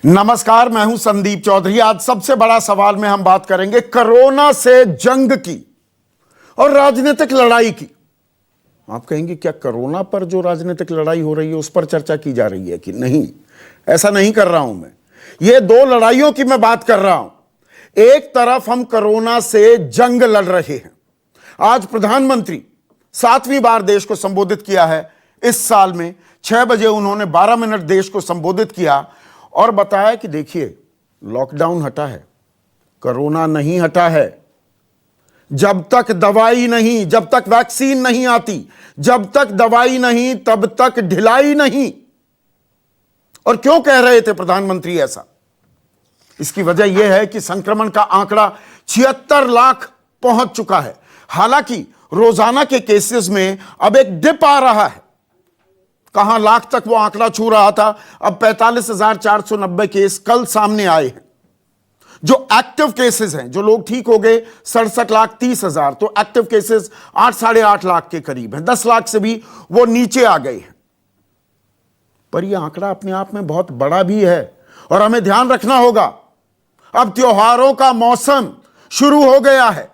नमस्कार, मैं हूं संदीप चौधरी। आज सबसे बड़ा सवाल में हम बात करेंगे कोरोना से जंग की और राजनीतिक लड़ाई की। आप कहेंगे क्या कोरोना पर जो राजनीतिक लड़ाई हो रही है उस पर चर्चा की जा रही है कि नहीं? ऐसा नहीं कर रहा हूं मैं। ये दो लड़ाइयों की मैं बात कर रहा हूं। एक तरफ हम कोरोना से जंग लड़ रहे हैं। आज प्रधानमंत्री 7वीं बार देश को संबोधित किया है। इस साल में 6 बजे उन्होंने 12 मिनट देश को संबोधित किया और बताया कि देखिए, लॉकडाउन हटा है, कोरोना नहीं हटा है। जब तक दवाई नहीं, जब तक वैक्सीन नहीं आती, जब तक दवाई नहीं, तब तक ढिलाई नहीं। और क्यों कह रहे थे प्रधानमंत्री ऐसा? इसकी वजह यह है कि संक्रमण का आंकड़ा 76 लाख पहुंच चुका है। हालांकि रोजाना के केसेस में अब एक डिप आ रहा है। कहां लाख तक वो आंकड़ा छू रहा था, अब 45,490 केस कल सामने आए हैं। जो एक्टिव केसेस हैं, जो लोग ठीक हो गए, 67,30,000। तो एक्टिव केसेस 8 साढ़े 8 लाख के करीब हैं। 10 लाख से भी वो नीचे आ गए हैं। पर यह आंकड़ा अपने आप में बहुत बड़ा भी है और हमें ध्यान रखना होगा। अब त्योहारों का मौसम शुरू हो गया है।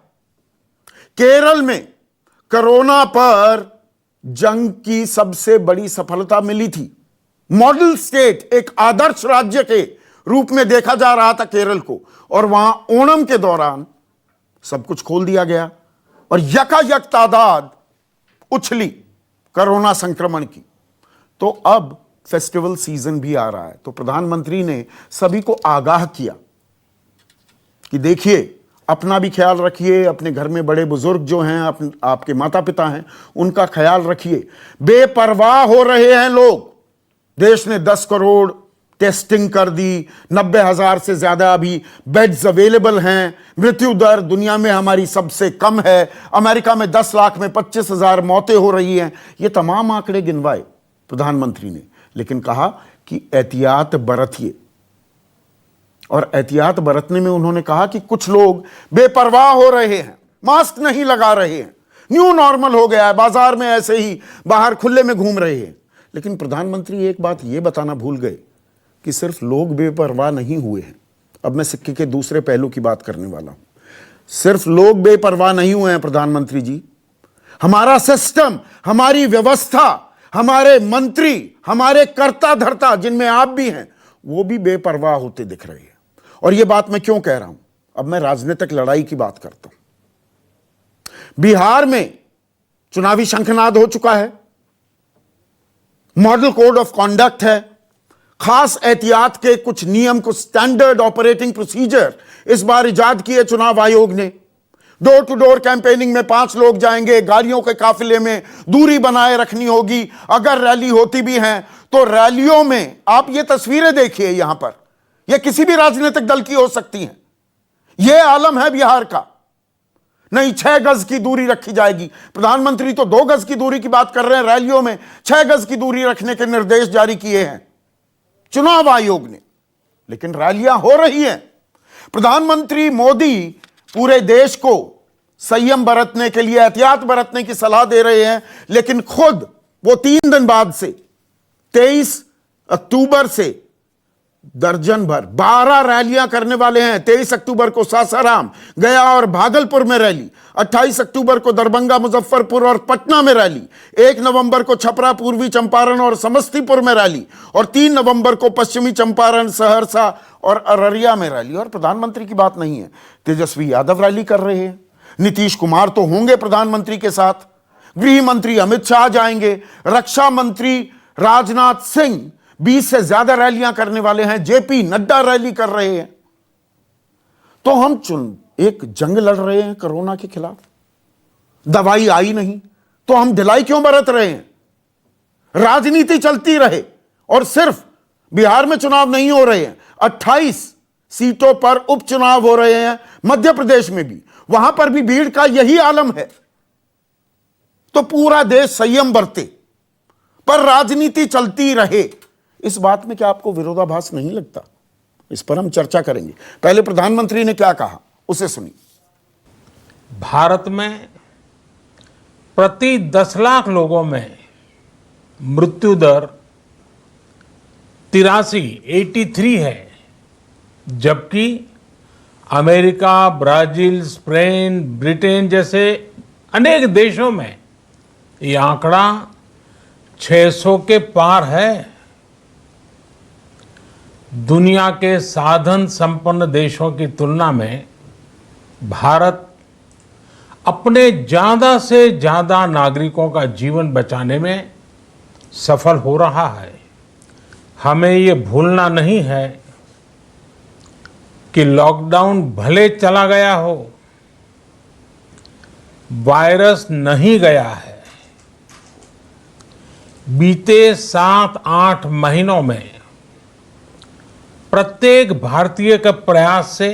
केरल में कोरोना पर जंग की सबसे बड़ी सफलता मिली थी। मॉडल स्टेट, एक आदर्श राज्य के रूप में देखा जा रहा था केरल को, और वहां ओणम के दौरान सब कुछ खोल दिया गया और यकायक तादाद उछली कोरोना संक्रमण की। तो अब फेस्टिवल सीजन भी आ रहा है। तो प्रधानमंत्री ने सभी को आगाह किया कि देखिए, अपना भी ख्याल रखिए, अपने घर में बड़े बुजुर्ग जो हैं, आपके माता पिता हैं, उनका ख्याल रखिए। बेपरवाह हो रहे हैं लोग। देश ने 10 करोड़ टेस्टिंग कर दी, 90,000 से ज्यादा अभी बेड्स अवेलेबल हैं। मृत्यु दर दुनिया में हमारी सबसे कम है। अमेरिका में 10 लाख में 25,000 मौतें हो रही हैं। ये तमाम आंकड़े गिनवाए प्रधानमंत्री ने, लेकिन कहा कि एहतियात बरतिए। और एहतियात बरतने में उन्होंने कहा कि कुछ लोग बेपरवाह हो रहे हैं, मास्क नहीं लगा रहे हैं, न्यू नॉर्मल हो गया है, बाजार में ऐसे ही बाहर खुले में घूम रहे हैं। लेकिन प्रधानमंत्री एक बात यह बताना भूल गए कि सिर्फ लोग बेपरवाह नहीं हुए हैं। अब मैं सिक्के के दूसरे पहलू की बात करने वाला हूं। सिर्फ लोग बेपरवाह नहीं हुए हैं प्रधानमंत्री जी, हमारा सिस्टम, हमारी व्यवस्था, हमारे मंत्री, हमारे कर्ता धर्ता, जिनमें आप भी हैं, वो भी बेपरवाह होते दिख रहे हैं। और यह बात मैं क्यों कह रहा हूं? अब मैं राजनीतिक लड़ाई की बात करता हूं। बिहार में चुनावी शंखनाद हो चुका है। मॉडल कोड ऑफ कॉन्डक्ट है। खास एहतियात के कुछ नियम, कुछ स्टैंडर्ड ऑपरेटिंग प्रोसीजर इस बार इजाद किए चुनाव आयोग ने। डोर टू डोर कैंपेनिंग में 5 लोग जाएंगे। गाड़ियों के काफिले में दूरी बनाए रखनी होगी। अगर रैली होती भी है तो रैलियों में आप ये तस्वीरें देखिए, यहां पर ये किसी भी राजनीतिक दल की हो सकती हैं। यह आलम है बिहार का। नहीं, 6 गज की दूरी रखी जाएगी। प्रधानमंत्री तो 2 गज की दूरी की बात कर रहे हैं, रैलियों में 6 गज की दूरी रखने के निर्देश जारी किए हैं चुनाव आयोग ने। लेकिन रैलियां हो रही हैं। प्रधानमंत्री मोदी पूरे देश को संयम बरतने के लिए, एहतियात बरतने की सलाह दे रहे हैं, लेकिन खुद वो 3 दिन बाद से 23 अक्टूबर से दर्जन भर 12 रैलियां करने वाले हैं। 23 अक्टूबर को सासाराम, गया और भागलपुर में रैली, 28 अक्टूबर को दरभंगा, मुजफ्फरपुर और पटना में रैली, 1 नवंबर को छपरा, पूर्वी चंपारण और समस्तीपुर में रैली, और 3 नवंबर को पश्चिमी चंपारण, सहरसा और अररिया में रैली। और प्रधानमंत्री की बात नहीं है, तेजस्वी यादव रैली कर रहे हैं। नीतीश कुमार तो होंगे प्रधानमंत्री के साथ। गृह मंत्री अमित शाह जाएंगे। रक्षा मंत्री राजनाथ सिंह 20 से ज्यादा रैलियां करने वाले हैं। जेपी नड्डा रैली कर रहे हैं। तो हम एक जंग लड़ रहे हैं कोरोना के खिलाफ। दवाई आई नहीं तो हम ढिलाई क्यों बरत रहे हैं? राजनीति चलती रहे। और सिर्फ बिहार में चुनाव नहीं हो रहे हैं, 28 सीटों पर उपचुनाव हो रहे हैं। मध्य प्रदेश में भी, वहां पर भी भीड़ का यही आलम है। तो पूरा देश संयम बरते, पर राजनीति चलती रहे। इस बात में क्या आपको विरोधाभास नहीं लगता? इस पर हम चर्चा करेंगे। पहले प्रधानमंत्री ने क्या कहा, उसे सुनिए। भारत में प्रति 10 लाख लोगों में मृत्यु दर 83 है। जबकि अमेरिका, ब्राजील, स्पेन, ब्रिटेन जैसे अनेक देशों में ये आंकड़ा 600 के पार है। दुनिया के साधन संपन्न देशों की तुलना में भारत अपने ज्यादा से ज्यादा नागरिकों का जीवन बचाने में सफल हो रहा है। हमें ये भूलना नहीं है कि लॉकडाउन भले चला गया हो, वायरस नहीं गया है। बीते 7-8 महीनों में प्रत्येक भारतीय के प्रयास से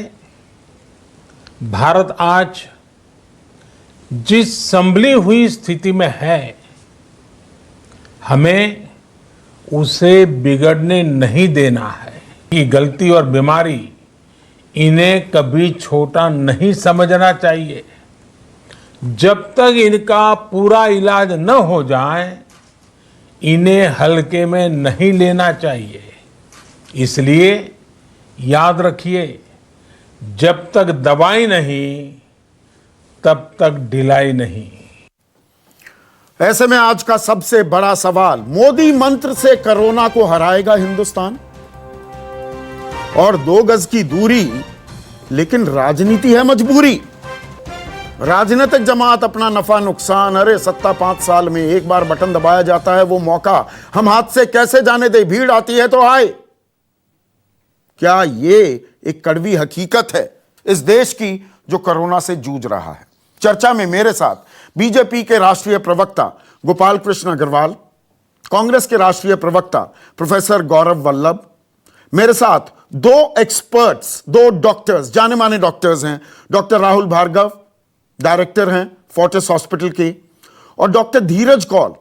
भारत आज जिस संभली हुई स्थिति में है, हमें उसे बिगड़ने नहीं देना है। ये गलती और बीमारी, इन्हें कभी छोटा नहीं समझना चाहिए। जब तक इनका पूरा इलाज न हो जाए, इन्हें हल्के में नहीं लेना चाहिए। इसलिए याद रखिए, जब तक दवाई नहीं, तब तक ढिलाई नहीं। ऐसे में आज का सबसे बड़ा सवाल, मोदी मंत्र से कोरोना को हराएगा हिंदुस्तान? और 2 गज की दूरी, लेकिन राजनीति है मजबूरी। राजनीतिक जमात अपना नफा नुकसान, अरे सत्ता 5 साल में एक बार बटन दबाया जाता है, वो मौका हम हाथ से कैसे जाने दे? भीड़ आती है तो आए। क्या ये एक कड़वी हकीकत है इस देश की जो कोरोना से जूझ रहा है? चर्चा में मेरे साथ बीजेपी के राष्ट्रीय प्रवक्ता गोपाल कृष्ण अग्रवाल, कांग्रेस के राष्ट्रीय प्रवक्ता प्रोफेसर गौरव वल्लभ, मेरे साथ 2 एक्सपर्ट्स, 2 डॉक्टर्स, जाने माने डॉक्टर्स हैं। डॉक्टर राहुल भार्गव, डायरेक्टर हैं फोर्टिस हॉस्पिटल के, और डॉक्टर धीरज कौल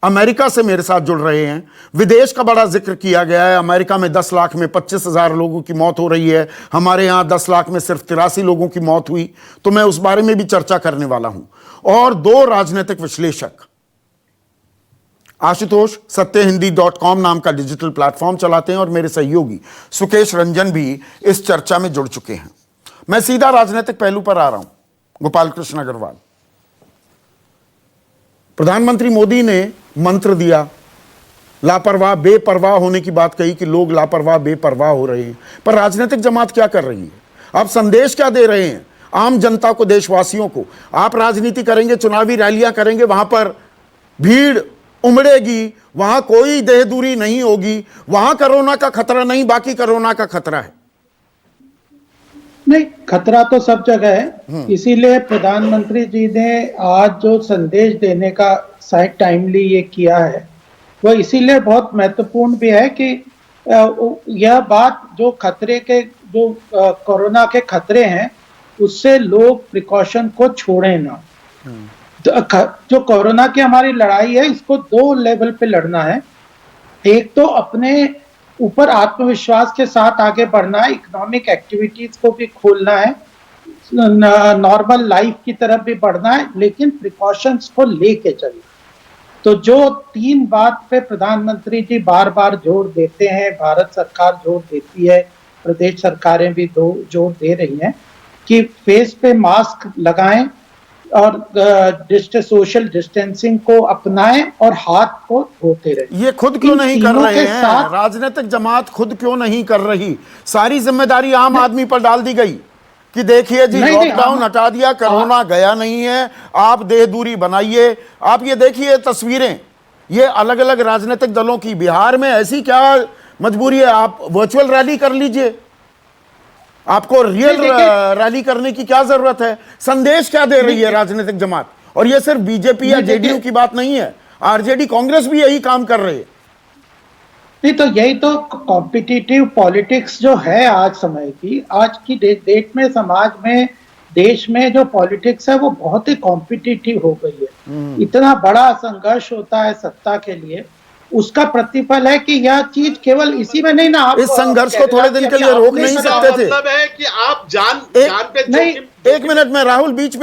अमेरिका से मेरे साथ जुड़ रहे हैं। विदेश का बड़ा जिक्र किया गया है। अमेरिका में 10 लाख में 25,000 लोगों की मौत हो रही है, हमारे यहां 10 लाख में सिर्फ 83 लोगों की मौत हुई। तो मैं उस बारे में भी चर्चा करने वाला हूं। और 2 राजनीतिक विश्लेषक, आशुतोष सत्यहिंदी.com नाम का डिजिटल प्लेटफॉर्म चलाते हैं, और मेरे सहयोगी सुकेश रंजन भी इस चर्चा में जुड़ चुके हैं। मैं सीधा राजनीतिक पहलू पर आ रहा हूं। गोपाल कृष्ण अग्रवाल, प्रधानमंत्री मोदी ने मंत्र दिया, लापरवाह बेपरवाह होने की बात कही कि लोग लापरवाह बेपरवाह हो रहे हैं, पर राजनीतिक जमात क्या कर रही है? आप संदेश क्या दे रहे हैं आम जनता को, देशवासियों को? आप राजनीति करेंगे, चुनावी रैलियां करेंगे, वहां पर भीड़ उमड़ेगी, वहां कोई देह दूरी नहीं होगी, वहां कोरोना का खतरा नहीं, बाकी कोरोना का खतरा है। नहीं, खतरा तो सब जगह है। इसीलिए प्रधानमंत्री जी ने आज जो संदेश देने का टाइमली ये किया है, वो इसीलिए बहुत महत्वपूर्ण भी है कि यह बात जो खतरे के, जो कोरोना के खतरे हैं, उससे लोग प्रिकॉशन को छोड़ें ना। जो कोरोना की हमारी लड़ाई है, इसको 2 लेवल पे लड़ना है। एक तो अपने ऊपर आत्मविश्वास के साथ आगे बढ़ना है, इकोनॉमिक एक्टिविटीज को भी खोलना है, नॉर्मल लाइफ की तरफ भी बढ़ना है, लेकिन प्रिकॉशंस को लेके चलना। तो जो 3 बात पे प्रधानमंत्री जी बार बार जोर देते हैं, भारत सरकार जोर देती है, प्रदेश सरकारें भी जोर दे रही हैं कि फेस पे मास्क लगाएं और सोशल डिस्टेंसिंग को अपनाएं और हाथ को धोते रहें। ये खुद क्यों नहीं कर रहे हैं? राजनीतिक जमात खुद क्यों नहीं कर रही? सारी जिम्मेदारी आम आदमी पर डाल दी गई कि देखिए जी, लॉकडाउन हटा दिया, कोरोना गया नहीं है, आप देह दूरी बनाइए। आप ये देखिए तस्वीरें, ये अलग अलग राजनीतिक दलों की। बिहार में ऐसी क्या मजबूरी है? आप वर्चुअल रैली कर लीजिए, आपको रियल रैली करने की क्या जरूरत है? संदेश क्या दे रही है राजनीतिक जमात? और ये सिर्फ बीजेपी या जेडीयू की बात नहीं है, आरजेडी, कांग्रेस भी यही काम कर रहे हैं। नहीं, तो यही तो कॉम्पिटिटिव पॉलिटिक्स जो है आज समय की, आज की डेट में, समाज में, देश में जो पॉलिटिक्स है वो बहुत ही कॉम्पिटिटिव हो गई है। इतना बड़ा संघर्ष होता है सत्ता के लिए, उसका प्रतिफल है कि यह चीज केवल इसी में नहीं ना। आप इस संघर्ष को थोड़े दिन के लिए रोक नहीं सकते थे? मतलब है कि आप जान पे नहीं, एक मिनट में राहुल, बीच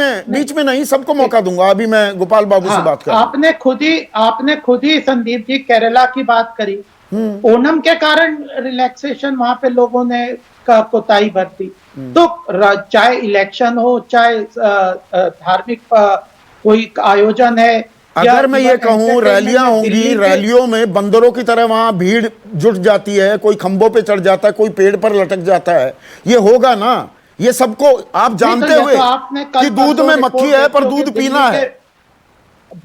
में नहीं, सबको मौका दूंगा। अभी मैं गोपाल बाबू से बात कर। आपने खुद ही संदीप जी केरला की बात करी। ओणम के कारण रिलैक्सेशन वहां पे लोगों ने कोताही बरती। तो चाहे इलेक्शन हो, चाहे धार्मिक कोई आयोजन है, अगर मैं ये कहूं रैलियां होंगी, रैलियों में बंदरों की तरह वहां भीड़ जुट जाती है, कोई खंभों पे चढ़ जाता है, कोई पेड़ पर लटक जाता है, ये होगा ना? ये सबको आप जानते हुए कि दूध में मक्खी है पर दूध पीना है।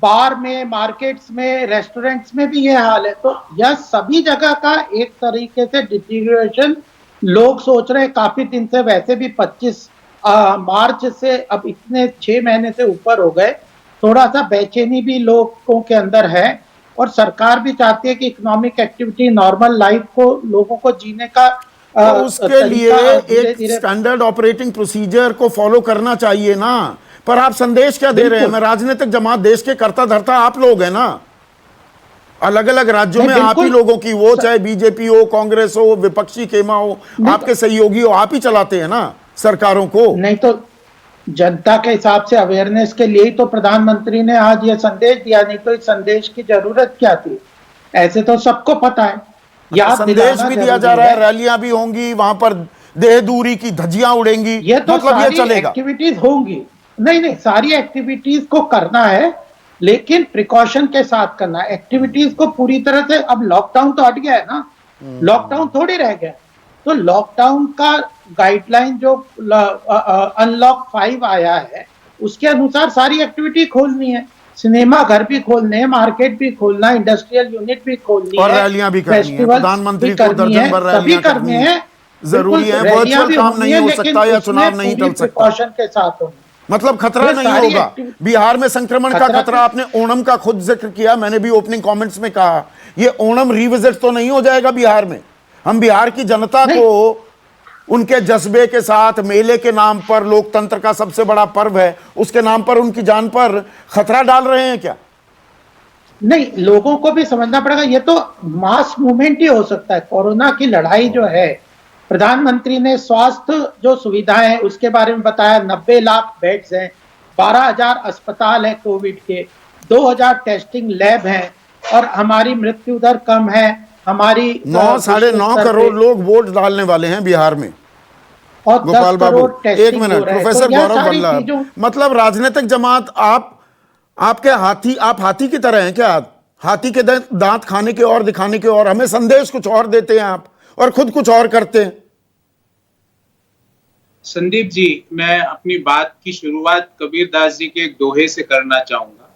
बार में, मार्केट्स में, रेस्टोरेंट्स में भी ये हाल है। तो यह सभी जगह का एक तरीके से डिटीरियोरेशन लोग सोच रहे हैं। काफी दिन से वैसे भी 25 मार्च से अब इतने 6 महीने से ऊपर हो गए, थोड़ा सा बेचैनी भी लोगों के अंदर है। और सरकार भी चाहती है कि इकोनॉमिक एक्टिविटी, नॉर्मल लाइफ को लोगों को जीने का तो उसके लिए एक स्टैंडर्ड ऑपरेटिंग प्रोसीजर को फॉलो करना चाहिए ना। पर आप संदेश क्या दे रहे हैं? मैं राजनीतिक जमात, देश के कर्ता धर्ता आप लोग हैं ना। अलग अलग राज्यों में आप ही लोगों की, वो चाहे बीजेपी हो, कांग्रेस हो, विपक्षी खेमा हो, आपके सहयोगी हो, आप ही चलाते हैं ना सरकारों को। नहीं तो जनता के हिसाब से अवेयरनेस के लिए ही तो प्रधानमंत्री ने आज ये संदेश दिया, नहीं तो इस संदेश की जरूरत क्या थी? ऐसे तो सबको पता है। संदेश भी दिया जा रहा है, रैलियां भी होंगी, वहां पर देह दूरी की धज्जियां उड़ेंगी, ये तो मतलब ये चलेगा। एक्टिविटीज होंगी। नहीं, सारी एक्टिविटीज को करना है, लेकिन प्रिकॉशन के साथ करना है। एक्टिविटीज को पूरी तरह से, अब लॉकडाउन तो हट गया है ना, लॉकडाउन थोड़ी रह गया। तो लॉकडाउन का गाइडलाइन जो अनलॉक 5 आया है, उसके अनुसार सारी एक्टिविटी खोलनी है। सिनेमा घर भी खोलने हैं, मार्केट भी खोलना, इंडस्ट्रियल यूनिट भी खोलनी है, और रैलियां भी करनी है। प्रधानमंत्री को दर्जन भर रैलियां करनी है, जरूरी है। वर्चुअल काम नहीं हो सकता या चुनाव नहीं टल सकता, प्रिकॉशन के साथ होंगे। मतलब खतरा नहीं होगा। बिहार में संक्रमण का खतरा, आपने ओणम का खुद जिक्र किया, मैंने भी ओपनिंग कमेंट्स में कहा, ये ओणम रिविजिट तो नहीं हो जाएगा बिहार में? हम बिहार की जनता को उनके जज्बे के साथ, मेले के नाम पर, लोकतंत्र का सबसे बड़ा पर्व है, उसके नाम पर उनकी जान पर खतरा डाल रहे हैं क्या? नहीं, लोगों को भी समझना पड़ेगा। ये तो मास मूवमेंट ही हो सकता है। कोरोना की लड़ाई जो है, प्रधानमंत्री ने स्वास्थ्य जो सुविधाएं हैं उसके बारे में बताया। 90 लाख बेड्स हैं, 12,000 अस्पताल है कोविड के, 2,000 टेस्टिंग लैब हैं, और हमारी मृत्यु दर कम है। हमारी 9-9.5 करोड़ लोग वोट डालने वाले हैं बिहार में। और गोपाल बाबू, एक मिनट, प्रोफेसर गौरव वल्लभ, मतलब राजनीतिक जमात, आपके हाथी, आप हाथी की तरह हैं क्या? हाथी के दांत खाने के और दिखाने के और, हमें संदेश कुछ और देते हैं आप, और खुद कुछ और करते हैं। संदीप जी, मैं अपनी बात की शुरुआत कबीर दास जी के एक दोहे से करना चाहूंगा।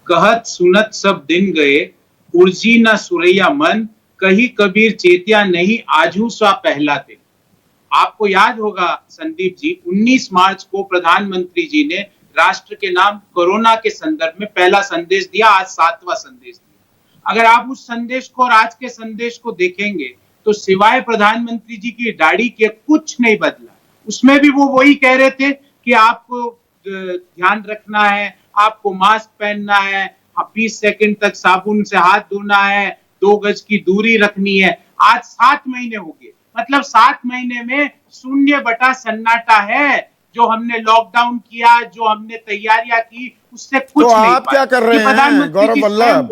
कहत सुनत सब दिन गए, उर्जी न सुरैया मन, कही कबीर चेतिया नहीं, आजू स्वा पहला दिन। आपको याद होगा संदीप जी, 19 मार्च को प्रधानमंत्री जी ने राष्ट्र के नाम कोरोना के संदर्भ में पहला संदेश दिया, आज 7वां संदेश दिया। अगर आप उस संदेश को और आज के संदेश को देखेंगे तो सिवाय प्रधानमंत्री जी की दाढ़ी के कुछ नहीं बदला। उसमें भी वो वही कह रहे थे कि आपको ध्यान रखना है, आपको मास्क पहनना है, 20 सेकंड तक साबुन से हाथ धोना है, 2 गज की दूरी रखनी है। आज 7 महीने हो गए, मतलब 7 महीने में 0 सन्नाटा है। जो हमने लॉकडाउन किया, जो हमने तैयारियां की, उससे कुछ तो नहीं। आप क्या कर रहे हैं गौरव वल्लभ?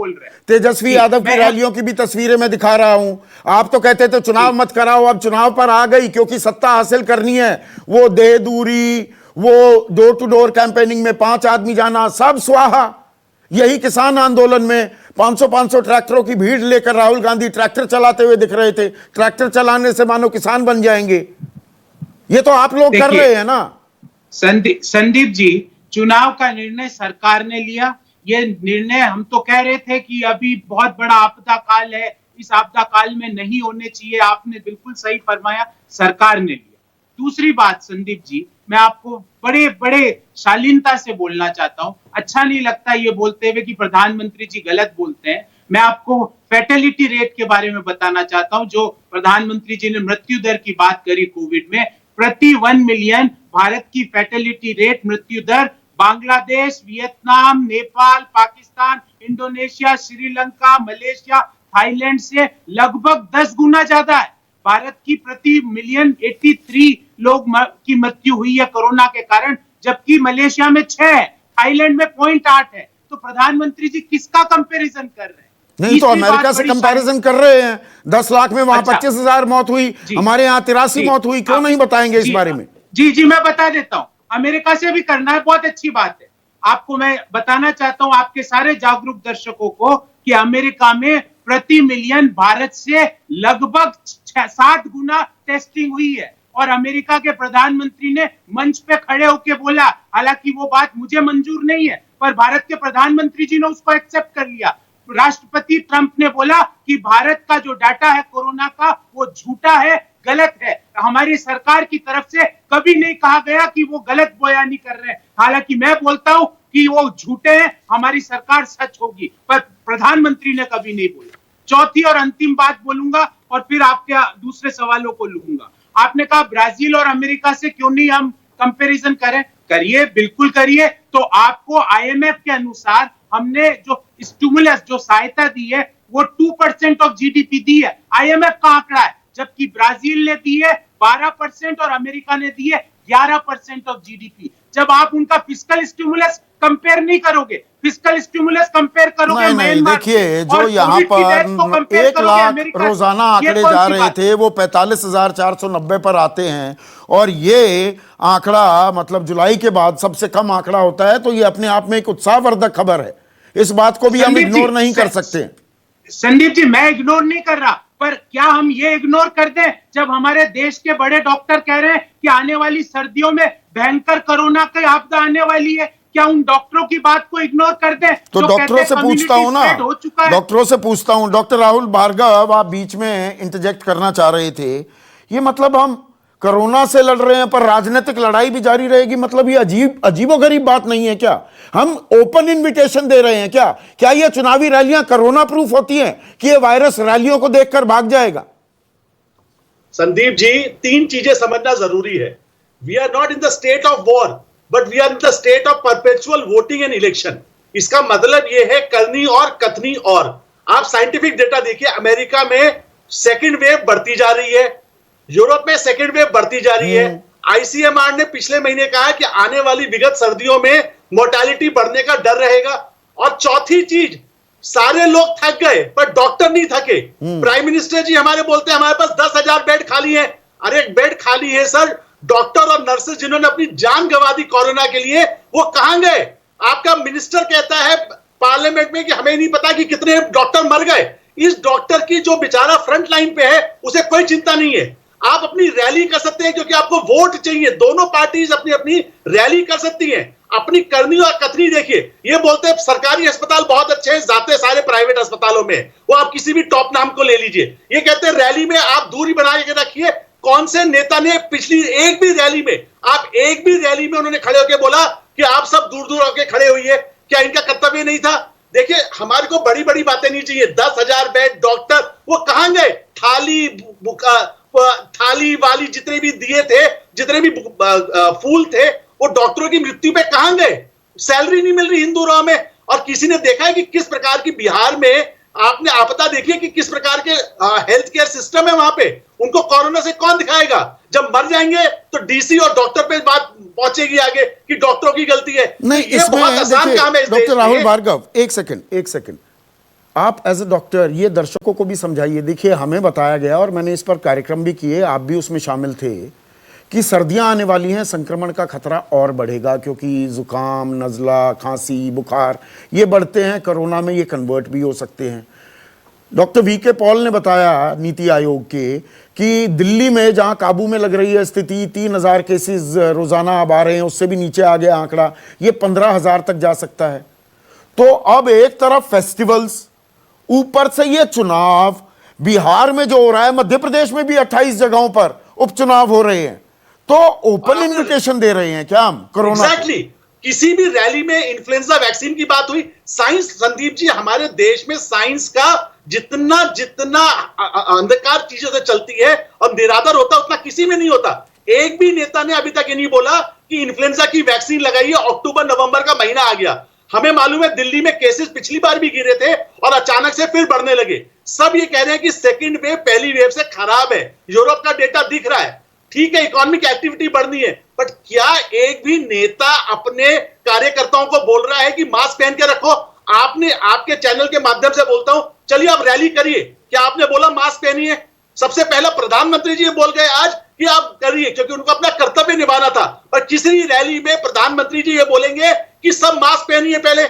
तेजस्वी यादव की रैलियों की भी तस्वीरें मैं दिखा रहा हूं। आप तो कहते थे चुनाव मत कराओ, अब चुनाव पर आ गई क्योंकि सत्ता हासिल करनी है। वो देह दूरी, वो डोर टू डोर कैंपेनिंग में 5 आदमी जाना, सब स्वाहा। यही किसान आंदोलन में 500 ट्रैक्टरों की भीड़ लेकर राहुल गांधी ट्रैक्टर चलाते हुए दिख रहे थे। ट्रैक्टर चलाने से मानो किसान बन जाएंगे। ये तो आप लोग कर रहे हैं ना। संदीप जी, चुनाव का निर्णय सरकार ने लिया। ये निर्णय हम तो कह रहे थे कि अभी बहुत बड़ा आपदा काल है, इस आपदा काल में नहीं होने चाहिए। आपने बिल्कुल सही फरमाया, सरकार ने लिया। दूसरी बात संदीप जी, मैं आपको बड़े बड़े शालीनता से बोलना चाहता हूं। अच्छा नहीं लगता ये बोलते हुए कि प्रधानमंत्री जी गलत बोलते हैं। मैं आपको फैटेलिटी रेट के बारे में बताना चाहता हूं। जो प्रधानमंत्री जी ने मृत्यु दर की बात करी कोविड में, प्रति 1 मिलियन भारत की फैटेलिटी रेट, मृत्यु दर Bangladesh, Vietnam, Nepal, Pakistan, Indonesia, Sri Lanka, Malaysia, Thailand से लगभग 10 गुना ज्यादा है। भारत की प्रति मिलियन 83 लोग की मृत्यु हुई है कोरोना के कारण, जबकि मलेशिया में 6 है, थाईलैंड में 0.8 है। तो प्रधानमंत्री जी किसका कंपैरिजन कर रहे हैं? नहीं तो तीसरी बात अमेरिका से बड़ी कंपैरिजन कर रहे हैं, 10 लाख में वहां अच्छा। 25,000 मौत हुई, जी। हमारे यहाँ 83 जी। मौत हुई, क्यों आप- नहीं बताएंगे इस जी, बारे में? जी मैं बता देता हूं, अमेरिका से भी करना है, बहुत अच्छी बात है। आपको मैं बताना चाहता हूं, आपके सारे जागरूक दर्शकों को, कि अमेरिका में प्रति मिलियन भारत से लगभग 7 गुना टेस्टिंग हुई है। और अमेरिका के प्रधानमंत्री ने मंच पे खड़े होकर बोला, हालांकि वो बात मुझे मंजूर नहीं है, पर भारत के प्रधानमंत्री जी ने उसको एक्सेप्ट कर लिया। राष्ट्रपति ट्रंप ने बोला कि भारत का जो डाटा है कोरोना का, वो झूठा है, गलत है। हमारी सरकार की तरफ से कभी नहीं कहा गया कि वो गलत बयानी कर रहे हैं, हालांकि मैं बोलता हूं कि वो झूठे हैं, हमारी सरकार सच होगी, पर प्रधानमंत्री ने कभी नहीं बोला। चौथी और अंतिम बात बोलूंगा और फिर आपके दूसरे सवालों को लूंगा। आपने कहा ब्राजील और अमेरिका से क्यों नहीं हम कंपैरिजन करें? करिए, बिल्कुल करिए। तो आपको आईएमएफ के अनुसार हमने जो स्टिमुलस, जो सहायता दी है, वो 2% ऑफ जीडीपी दी है। आईएमएफ का आंकड़ा है, जबकि ब्राजील ने दी है 12% और अमेरिका ने दी है 11% ऑफ जीडीपी। जब आप उनका फिस्कल स्टिमुलस कंपेयर नहीं करोगे, फिस्कल स्टिमुलस कंपेयर करोगे नहीं म्यांमार देखिए, से, जो और यहाँ कोविड की डेथ को पर कंपेयर 1 करोगे लाख अमेरिका से, रोजाना ये आंकड़े कौन जा सी रहे बात? थे, वो 45,490 पर आते हैं, और ये आंकड़ा मतलब जुलाई के बाद सबसे कम आंकड़ा होता है, तो ये अपने आप में एक उत्साहवर्धक खबर है। इस बात को भी हम संदीप जी, इग्नोर नहीं कर सकते। संदीप जी, मैं इग्नोर नहीं कर रहा, पर क्या हम ये इग्नोर कर दें जब हमारे देश के बड़े डॉक्टर कह रहे हैं कि आने वाली सर्दियों में भयंकर कोरोना की आपदा आने वाली है? क्या उन डॉक्टरों की बात को इग्नोर कर दें? तो डॉक्टरों से पूछता हूं ना, हो चुका है। डॉक्टरों से पूछता हूं, डॉक्टर राहुल भार्गव, आप बीच में इंटरजेक्ट करना चाह रहे थे। ये मतलब हम कोरोना से लड़ रहे हैं पर राजनीतिक लड़ाई भी जारी रहेगी, मतलब ये अजीबोगरीब बात नहीं है क्या? हम ओपन इनविटेशन दे रहे हैं क्या? क्या ये चुनावी रैलियां कोरोना प्रूफ होती हैं कि ये वायरस रैलियों को देखकर भाग जाएगा? संदीप जी, 3 चीजें समझना जरूरी है। We are not in the state of war, but we are in the state of perpetual voting and election. इसका मतलब यह है करनी और कथनी। और आप साइंटिफिक डेटा देखिए, अमेरिका में सेकेंड वेव बढ़ती जा रही है, यूरोप में सेकेंड वेव बढ़ती जा रही है। आईसीएमआर ने पिछले महीने कहा कि आने वाली विगत सर्दियों में मोर्टालिटी बढ़ने का डर रहेगा। और चौथी चीज, सारे लोग थक गए पर डॉक्टर नहीं थके। प्राइम मिनिस्टर जी हमारे बोलते हैं हमारे पास 10,000 बेड खाली है। अरे एक बेड खाली है सर, डॉक्टर और नर्सेज जिन्होंने अपनी जान गंवा दी कोरोना के लिए, वो कहां गए? आपका मिनिस्टर कहता है पार्लियामेंट में कि हमें नहीं पता कि कितने डॉक्टर मर गए। इस डॉक्टर की जो बेचारा फ्रंट लाइन पे है, उसे कोई चिंता नहीं है। आप अपनी रैली कर सकते हैं क्योंकि आपको वोट चाहिए। दोनों पार्टीज अपनी अपनी रैली कर सकती हैं। अपनी करनी और कथनी देखिए। ये बोलते हैं सरकारी अस्पताल बहुत अच्छे हैं, जाते सारे प्राइवेट अस्पतालों में। वो आप किसी भी टॉप नाम को ले लीजिए। ये कहते हैं रैली में आप दूरी बना के रखिए। कौन से नेता ने पिछली एक भी रैली में उन्होंने खड़े होकर बोला कि आप सब दूर दूर होकर खड़े हुई है? क्या इनका कर्तव्य नहीं था? देखिए, हमारे को बड़ी बड़ी बातें नहीं चाहिए। 10,000 बेड, डॉक्टर, वो कहां गए? थाली वाली जितने भी दिए थे, जितने भी फूल थे, वो डॉक्टरों की मृत्यु पे कहां गए? सैलरी नहीं मिल रही हिंदुओं में। और किसी ने देखा है कि किस प्रकार की बिहार में आपने आपदा देखी है कि किस प्रकार के हेल्थ केयर सिस्टम है वहां पे? उनको कोरोना से कौन दिखाएगा? जब मर जाएंगे तो डीसी और डॉक्टर पे बात पहुंचेगी आगे कि डॉक्टरों की गलती है। नहीं, ये बहुत आसान काम है इस देश डॉक्टर में। राहुल भार्गव, एक सेकंड, आप एज ए डॉक्टर ये दर्शकों को भी समझाइए। देखिए, हमें बताया गया और मैंने इस पर कार्यक्रम भी किए, आप भी उसमें शामिल थे, कि सर्दियां आने वाली हैं, संक्रमण का खतरा और बढ़ेगा, क्योंकि जुकाम, नज़ला, खांसी, बुखार ये बढ़ते हैं, कोरोना में ये कन्वर्ट भी हो सकते हैं। डॉक्टर वीके पॉल ने बताया, नीति आयोग के, कि दिल्ली में जहां काबू में लग रही है स्थिति, 3,000 केसेस रोजाना अब आ रहे हैं, उससे भी नीचे आ गया आंकड़ा, ये 15,000 तक जा सकता है। तो अब एक तरफ फेस्टिवल्स, ऊपर से ये चुनाव, बिहार में जो हो रहा है, मध्य प्रदेश में भी 28 जगहों पर उपचुनाव हो रहे हैं, तो ओपन इन्विटेशन दे रहे हैं क्या हम कोरोना? एग्जैक्टली। किसी भी रैली में इन्फ्लुएंजा वैक्सीन की बात हुई। साइंस, संदीप जी, हमारे देश में साइंस का जितना अंधकार चीजों से चलती है और निरादर होता है, उतना किसी में नहीं होता। एक भी नेता ने अभी तक ये नहीं बोला कि इन्फ्लुएंजा की वैक्सीन लगाई है। अक्टूबर नवंबर का महीना आ गया, हमें मालूम है दिल्ली में केसेस पिछली बार भी गिरे थे और अचानक से फिर बढ़ने लगे। सब ये कह रहे हैं कि सेकंड वेव पहली वेव से खराब है। यूरोप का डेटा दिख रहा है, ठीक है, इकोनॉमिक एक्टिविटी बढ़नी है, बट क्या एक भी नेता अपने कार्यकर्ताओं को बोल रहा है कि मास्क पहन के रखो? आपने, आपके चैनल के माध्यम से बोलता हूं, चलिए आप रैली करिए, क्या आपने बोला मास्क पहनिए? सबसे पहला प्रधानमंत्री जी बोल गए आज कि आप करिए, क्योंकि उनको अपना कर्तव्य निभाना था। और किसी रैली में प्रधानमंत्री जी ये बोलेंगे कि सब मास्क पहनिए पहले?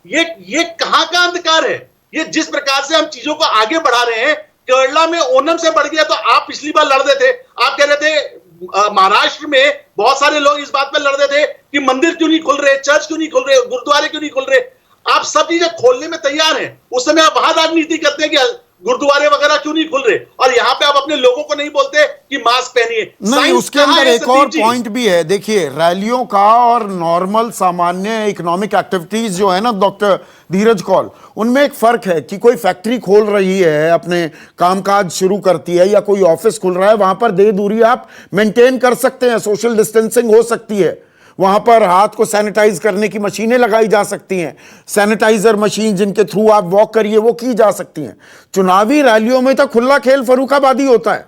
ये कहां का अंधकार है? ये जिस प्रकार से हम चीजों को आगे बढ़ा रहे हैं, केरला में ओणम से बढ़ गया, तो आप पिछली बार लड़ रहे थे, आप कह रहे थे महाराष्ट्र में बहुत सारे लोग इस बात पे लड़ रहे थे कि मंदिर क्यों नहीं खुल रहे, चर्च क्यों नहीं खुल रहे, गुरुद्वारे क्यों नहीं खुल रहे। आप सब चीजें खोलने में तैयार हैं, उस समय आप वहां राजनीति करते हैं कि गुरुद्वारे वगैरह क्यों नहीं खुल रहे, और यहाँ पे आप अपने लोगों को नहीं बोलते कि मास्क पहनिए। नहीं, उसके अंदर एक और पॉइंट भी है। देखिए, रैलियों का और नॉर्मल सामान्य इकोनॉमिक एक्टिविटीज जो है ना डॉक्टर धीरज कौल, उनमें एक फर्क है कि कोई फैक्ट्री खोल रही है, अपने कामकाज शुरू करती है, या कोई ऑफिस खुल रहा है, वहां पर 2 दूरी आप मेंटेन कर सकते हैं, सोशल डिस्टेंसिंग हो सकती है, वहां पर हाथ को सैनिटाइज करने की मशीनें लगाई जा सकती हैं, सैनिटाइजर मशीन जिनके थ्रू आप वॉक करिए वो की जा सकती हैं। चुनावी रैलियों में तो खुला खेल फर्रुखाबादी होता है।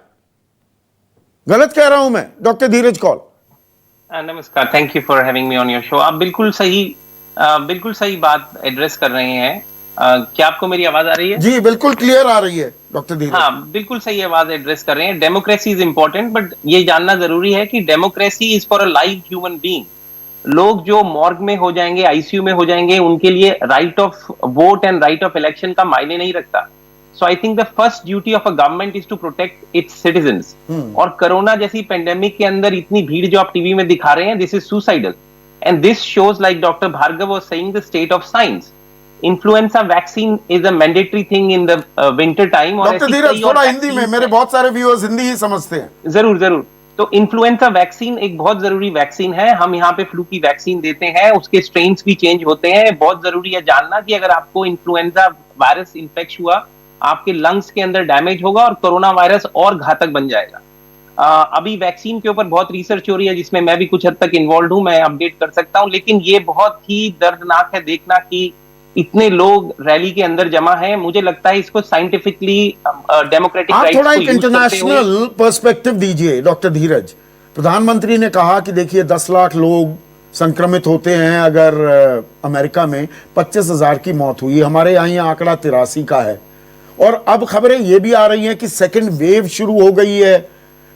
गलत कह रहा हूं मैं डॉक्टर धीरज कौल? नमस्कार, thank you for having me on your show. आप बिल्कुल सही बात एड्रेस कर रहे हैं। क्या आपको मेरी आवाज आ रही है? जी बिल्कुल क्लियर आ रही है डॉक्टर धीरज। हाँ, बिल्कुल सही आवाज एड्रेस कर रहे हैं। डेमोक्रेसी इज इंपॉर्टेंट, बट ये जानना जरूरी है कि democracy is for a live human being. लोग जो मॉर्ग में हो जाएंगे, आईसीयू में हो जाएंगे, उनके लिए right of vote and right of election का मायने नहीं रखता। So I think the first duty of a government is to protect its citizens. और कोरोना जैसी पेंडेमिक के अंदर इतनी भीड़ जो आप टीवी में दिखा रहे हैं, this is suicidal, and this shows like doctor Bhargava was saying the state of science. Influenza vaccine is a mandatory thing in the winter time. और डॉक्टर धीरज थोड़ा हिंदी में, मेरे बहुत सारे व्यूअर्स हिंदी ही समझते हैं। जरूर। तो इन्फ्लुएंजा वैक्सीन एक बहुत जरूरी वैक्सीन है। हम यहाँ पे फ्लू की वैक्सीन देते हैं, उसके स्ट्रेन्स भी चेंज होते हैं। बहुत जरूरी है जानना कि अगर आपको इन्फ्लुएंजा वायरस इन्फेक्ट हुआ, आपके लंग्स के अंदर डैमेज होगा और कोरोना वायरस और घातक बन जाएगा। अभी वैक्सीन के ऊपर बहुत रिसर्च हो रही है, जिसमें मैं भी कुछ हद तक इन्वॉल्व हूं, मैं अपडेट कर सकता हूं। लेकिन ये बहुत ही दर्दनाक है देखना कि इतने लोग रैली के अंदर जमा हैं। मुझे लगता है इसको साइंटिफिकली डेमोक्रेटिक आप राइट्स थोड़ा को एक यूज करते हुए इंटरनेशनल पर्सपेक्टिव दीजिए डॉक्टर धीरज। प्रधानमंत्री ने कहा कि देखिए 10 लाख लोग संक्रमित होते हैं, अगर अमेरिका में 25,000 की मौत हुई, हमारे यहाँ ये आंकड़ा 83 का है। और अब खबरें ये भी आ रही हैं कि सेकेंड वेव शुरू हो गई है,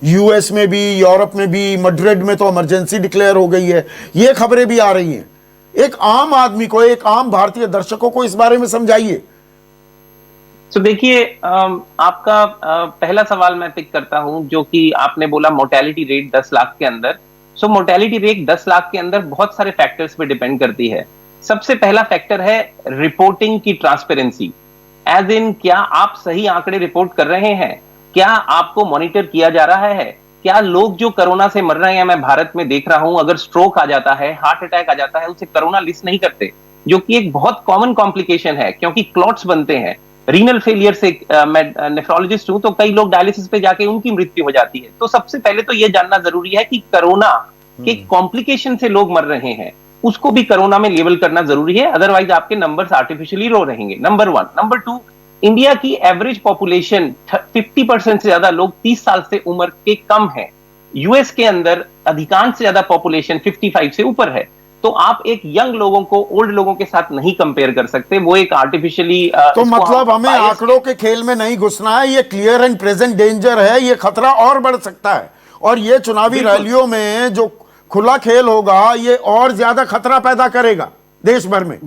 यूएस में भी, यूरोप में भी, मैड्रिड में तो इमरजेंसी डिक्लेयर हो गई है। ये खबरें भी आ रही हैं। एक आम आदमी को, एक आम भारतीय दर्शकों को इस बारे में समझाइए। तो देखिए, आपका पहला सवाल मैं पिक करता हूं, जो कि आपने बोला मोर्टेलिटी रेट 10 लाख के अंदर। सो मोर्टेलिटी रेट 10 लाख के अंदर बहुत सारे फैक्टर्स पे डिपेंड करती है। सबसे पहला फैक्टर है रिपोर्टिंग की ट्रांसपेरेंसी, एज इन क्या आप सही आंकड़े रिपोर्ट कर रहे हैं, क्या आपको मॉनिटर किया जा रहा है, क्या लोग जो कोरोना से मर रहे हैं, मैं भारत में देख रहा हूं, अगर स्ट्रोक आ जाता है, हार्ट अटैक आ जाता है, उसे कोरोना लिस्ट नहीं करते, जो कि एक बहुत कॉमन कॉम्प्लिकेशन है, क्योंकि क्लॉट्स बनते हैं। रीनल फेलियर से, मैं नेफ्रोलॉजिस्ट हूं, तो कई लोग डायलिसिस पे जाके उनकी मृत्यु हो जाती है। तो सबसे पहले तो यह जानना जरूरी है कि कोरोना के कॉम्प्लिकेशन से लोग मर रहे हैं, उसको भी कोरोना में लेबल करना जरूरी है, अदरवाइज आपके नंबर्स आर्टिफिशियली लो रहेंगे। नंबर 1। नंबर 2, इंडिया की एवरेज पॉपुलेशन 50% से ज्यादा लोग 30 साल से उम्र के कम है। यूएस के अंदर अधिकांश से ज्यादा पॉपुलेशन 55 से ऊपर है। तो आप एक यंग लोगों को ओल्ड लोगों के साथ नहीं कंपेयर कर सकते, वो एक आर्टिफिशियली तो मतलब हमें आंकड़ों के खेल में नहीं घुसना है। ये क्लियर एंड प्रेजेंट डेंजर है, ये खतरा और बढ़ सकता है, और ये चुनावी रैलियों में जो खुला खेल होगा ये और ज्यादा खतरा पैदा करेगा देश भर में।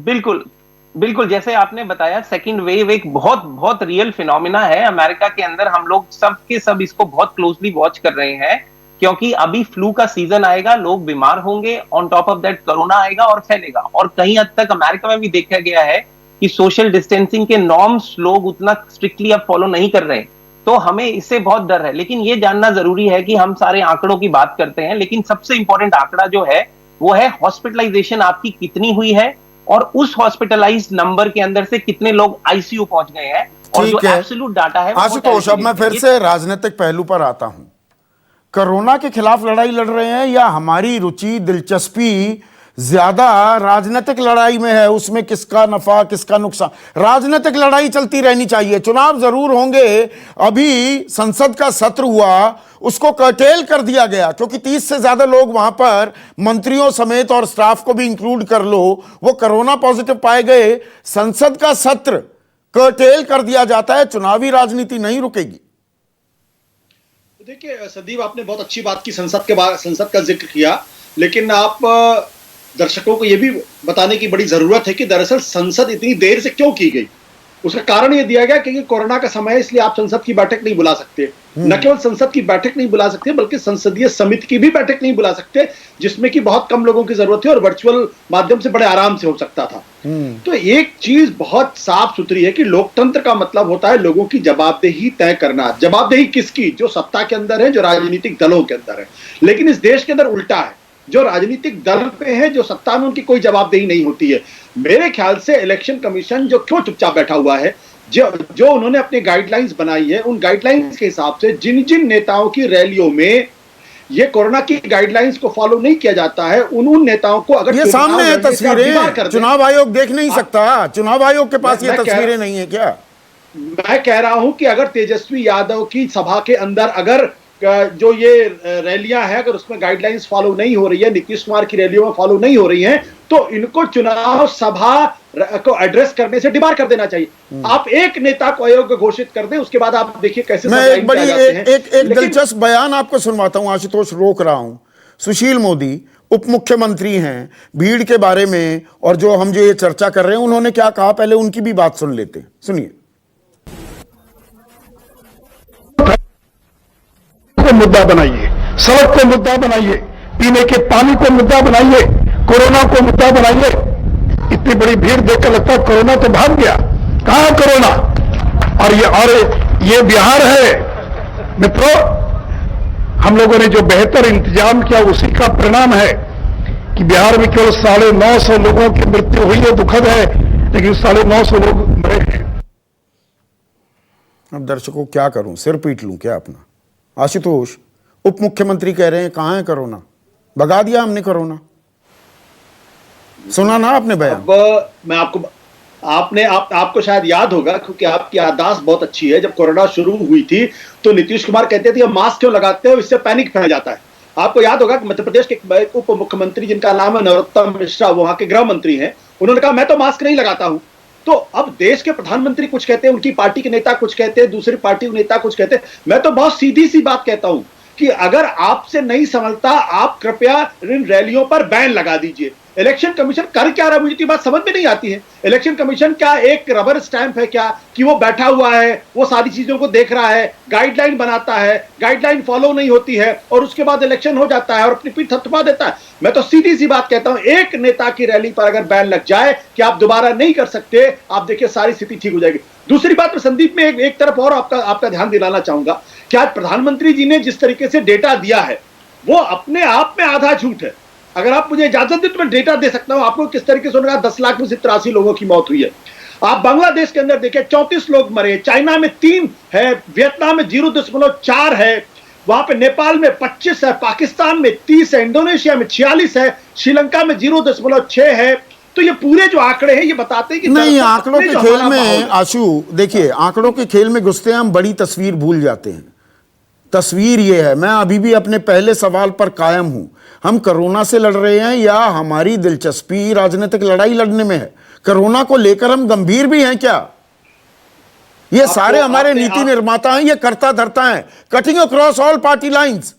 बिल्कुल जैसे आपने बताया, सेकंड वेव एक बहुत बहुत रियल फिनोमिना है अमेरिका के अंदर। हम लोग सब के सब इसको बहुत क्लोजली वॉच कर रहे हैं, क्योंकि अभी फ्लू का सीजन आएगा, लोग बीमार होंगे, on top of that corona आएगा और फैलेगा। और कहीं हद तक अमेरिका में भी देखा गया है कि सोशल डिस्टेंसिंग के नॉर्म्स लोग उतना स्ट्रिक्टली अब फॉलो नहीं कर रहे, तो हमें इससे बहुत डर है। लेकिन ये जानना जरूरी है कि हम सारे आंकड़ों की बात करते हैं, लेकिन सबसे इंपॉर्टेंट आंकड़ा जो है वो है हॉस्पिटलाइजेशन आपकी कितनी हुई है, और उस हॉस्पिटलाइज्ड नंबर के अंदर से कितने लोग आईसीयू पहुंच गए हैं, और जो एब्सोल्यूट डाटा है। आशुतोष, अब मैं फिर से राजनीतिक पहलू पर आता हूं। कोरोना के खिलाफ लड़ाई लड़ रहे हैं, या हमारी रुचि, दिलचस्पी ज्यादा राजनीतिक लड़ाई में है, उसमें किसका नफा किसका नुकसान। राजनीतिक लड़ाई चलती रहनी चाहिए, चुनाव जरूर होंगे। अभी संसद का सत्र हुआ, उसको कर्टेल कर दिया गया क्योंकि 30 से ज्यादा लोग वहां पर, मंत्रियों समेत और स्टाफ को भी इंक्लूड कर लो, वो कोरोना पॉजिटिव पाए गए। संसद का सत्र कर्टेल कर दिया जाता है, चुनावी राजनीति नहीं रुकेगी। देखिए संदीप, आपने बहुत अच्छी बात की, संसद का जिक्र किया, लेकिन आप दर्शकों को यह भी बताने की बड़ी जरूरत है कि दरअसल संसद इतनी देर से क्यों की गई। उसका कारण यह दिया गया कि कोरोना का समय है, इसलिए आप संसद की बैठक नहीं बुला सकते। न केवल संसद की बैठक नहीं बुला सकते, बल्कि संसदीय समिति की भी बैठक नहीं बुला सकते, जिसमें कि बहुत कम लोगों की जरूरत है और वर्चुअल माध्यम से बड़े आराम से हो सकता था। तो एक चीज बहुत साफ सुथरी है कि लोकतंत्र का मतलब होता है लोगों की जवाबदेही तय करना। जवाबदेही किसकी? जो सत्ता के अंदर है, जो राजनीतिक दलों के अंदर है। लेकिन इस देश के अंदर उल्टा है, जो राजनीतिक दल पे है, जो सत्ता में, उनकी कोई जवाबदेही नहीं होती है। मेरे ख्याल से इलेक्शन कमीशन जो क्यों चुपचाप बैठा हुआ है, जो उन्होंने अपनी गाइडलाइंस बनाई है, उन गाइडलाइंस के हिसाब से जिन जिन नेताओं की रैलियों में ये कोरोना की गाइडलाइंस को फॉलो नहीं किया जाता है, उन नेताओं को अगर ये सामने है तस्वीरें, चुनाव आयोग देख नहीं सकता? चुनाव आयोग के पास ये तस्वीरें नहीं है क्या? मैं कह रहा हूं कि अगर तेजस्वी यादव की सभा के अंदर अगर जो ये रैलियां हैं, अगर उसमें गाइडलाइंस फॉलो नहीं हो रही है, नीतीश कुमार की रैलियों में फॉलो नहीं हो रही हैं, तो इनको चुनाव सभा को एड्रेस करने से डिबार कर देना चाहिए। आप एक नेता को अयोग्य घोषित कर दें, उसके बाद आप देखिए कैसे मैं एक बड़ी एक दिलचस्प बयान आपको सुनवाता हूं। आशुतोष, रोक रहा हूं। सुशील मोदी उप मुख्यमंत्री हैं, भीड़ के बारे में और जो ये चर्चा कर रहे हैं, उन्होंने क्या कहा, पहले उनकी भी बात सुन लेते हैं। सुनिए। मुद्दा बनाइए, सड़क को मुद्दा बनाइए, पीने के पानी को मुद्दा बनाइए, कोरोना को मुद्दा बनाइए। इतनी बड़ी भीड़ देखकर लगता है कोरोना तो भाग गया। कहां है कोरोना? और ये बिहार है मित्रों। हम लोगों ने जो बेहतर इंतजाम किया, उसी का परिणाम है कि बिहार में केवल 950 लोगों की मृत्यु हुई है। दुखद है, लेकिन 950 लोग मरे हैं। अब दर्शकों क्या करूं, सिर पीट लूं क्या अपना? आशुतोष, उप मुख्यमंत्री कह रहे हैं कहां है कोरोना, भगा दिया हमने कोरोना। सुना ना आपने बयान? अब मैं आपको शायद याद होगा, क्योंकि आपकी याददाश्त बहुत अच्छी है। जब कोरोना शुरू हुई थी तो नीतीश कुमार कहते थे मास्क क्यों लगाते हो, इससे पैनिक फैल जाता है। आपको याद होगा कि मध्य प्रदेश के उप मुख्यमंत्री जिनका नाम है नरोत्तम मिश्रा, वहां के गृह मंत्री हैं, उन्होंने कहा मैं तो मास्क नहीं लगाता हूं। तो अब देश के प्रधानमंत्री कुछ कहते हैं, उनकी पार्टी के नेता कुछ कहते हैं, दूसरी पार्टी के नेता कुछ कहते हैं। मैं तो बहुत सीधी सी बात कहता हूं कि अगर आपसे नहीं संभलता, आप कृपया इन रैलियों पर बैन लगा दीजिए। इलेक्शन कमीशन कर क्या रहा है, मुझे तो बात समझ में नहीं आती है। इलेक्शन कमीशन क्या एक रबर स्टैंप है क्या, कि वो बैठा हुआ है, वो सारी चीजों को देख रहा है, गाइडलाइन बनाता है, गाइडलाइन फॉलो नहीं होती है और उसके बाद इलेक्शन हो जाता है और अपनी पीठ थपथपा देता है। मैं तो सीधी सी बात कहता हूं, एक नेता की रैली पर अगर बैन लग जाए कि आप दोबारा नहीं कर सकते, आप देखिए सारी स्थिति ठीक हो जाएगी। दूसरी बात में संदीप में एक तरफ और आपका ध्यान दिलाना चाहूंगा कि आज प्रधानमंत्री जी ने जिस तरीके से डेटा दिया है, वो अपने आप में आधा झूठ है। अगर आप मुझे इजाजत दें तो मैं डेटा दे सकता हूं आपको किस तरीके से 10 लाख में 83 लोगों की मौत हुई है। आप बांग्लादेश के अंदर देखिए 34 लोग मरे, चाइना में 3 है, वियतनाम में 0.4 है, वहां पे नेपाल में 25 है, पाकिस्तान में 30 है, इंडोनेशिया में 46 है, श्रीलंका में 0.6 है। तो ये पूरे जो आंकड़े हैं ये बताते हैं कि नहीं, आंकड़ों के खेल में आशु देखिए, आंकड़ों के खेल में घुसते हैं हम, बड़ी तस्वीर भूल जाते हैं। तस्वीर ये है, मैं अभी भी अपने पहले सवाल पर कायम हूं। हम कोरोना से लड़ रहे हैं या हमारी दिलचस्पी राजनीतिक लड़ाई लड़ने में है? कोरोना को लेकर हम गंभीर भी हैं क्या? ये सारे हमारे नीति निर्माता हैं, ये करता धरता है, cutting across all party lines.